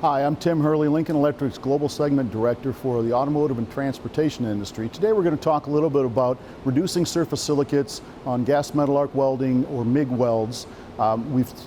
Hi, I'm Tim Hurley, Lincoln Electric's Global Segment Director for the automotive and transportation industry. Today we're going to talk a little bit about reducing surface silicates on gas metal arc welding or MIG welds.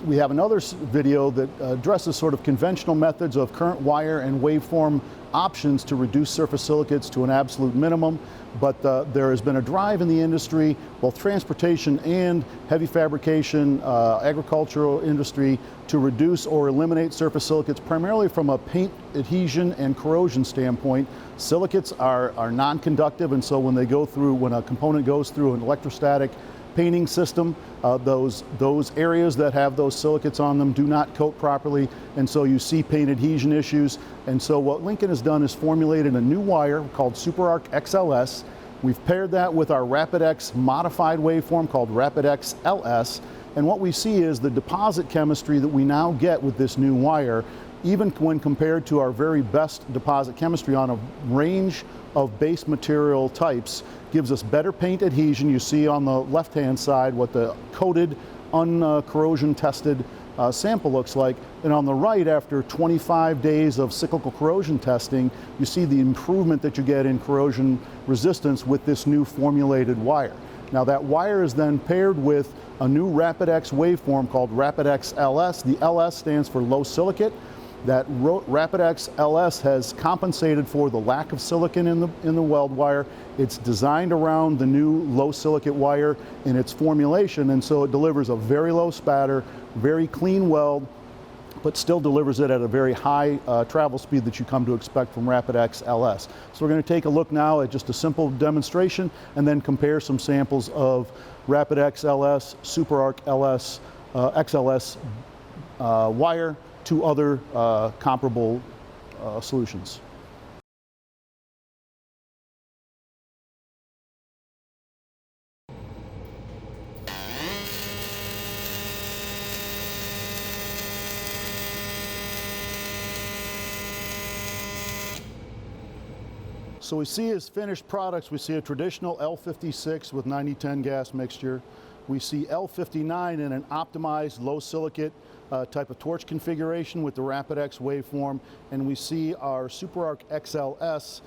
We have another video that addresses sort of conventional methods of current wire and waveform options to reduce surface silicates to an absolute minimum, but there has been a drive in the industry, both transportation and heavy fabrication, agricultural industry, to reduce or eliminate surface silicates primarily from a paint adhesion and corrosion standpoint. Silicates are non-conductive, and so when a component goes through an electrostatic painting system, those areas that have those silicates on them do not coat properly, and so you see paint adhesion issues. And so what Lincoln has done is formulated a new wire called SuperArc XLS. We've paired that with our RapidX modified waveform called Rapid XLS, and what we see is the deposit chemistry that we now get with this new wire, even when compared to our very best deposit chemistry on a range of base material types, gives us better paint adhesion. You see on the left-hand side what the coated, corrosion tested sample looks like. And on the right, after 25 days of cyclical corrosion testing, you see the improvement that you get in corrosion resistance with this new formulated wire. Now that wire is then paired with a new RapidX waveform called Rapid XLS. The LS stands for low silicate. That RapidX LS has compensated for the lack of silicon in the weld wire. It's designed around the new low silicate wire in its formulation, and so it delivers a very low spatter, very clean weld, but still delivers it at a very high travel speed that you come to expect from RapidX LS. So we're going to take a look now at just a simple demonstration and then compare some samples of RapidX LS, SuperArc LS, XLS wire to other comparable solutions. So we see as finished products, we see a traditional L56 with 90-10 gas mixture. We see L59 in an optimized low silicate type of torch configuration with the RapidX waveform, and we see our SuperArc XLS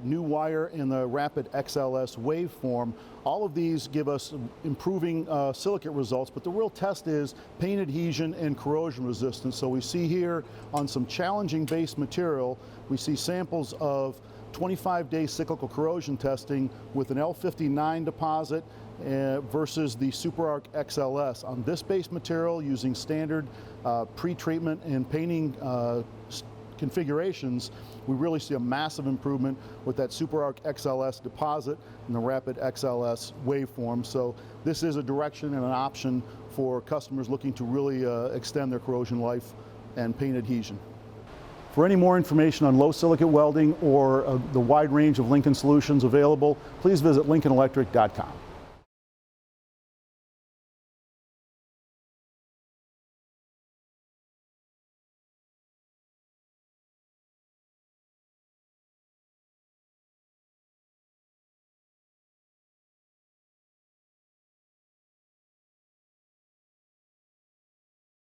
new wire in the Rapid XLS waveform. All of these give us improving silicate results, but the real test is paint adhesion and corrosion resistance. So we see here on some challenging base material, we see samples of 25-day cyclical corrosion testing with an L59 deposit versus the SuperArc XLS. On this base material, using standard pre-treatment and painting configurations, we really see a massive improvement with that SuperArc XLS deposit and the Rapid XLS waveform. So this is a direction and an option for customers looking to really extend their corrosion life and paint adhesion. For any more information on low silicate welding or the wide range of Lincoln solutions available, please visit lincolnelectric.com.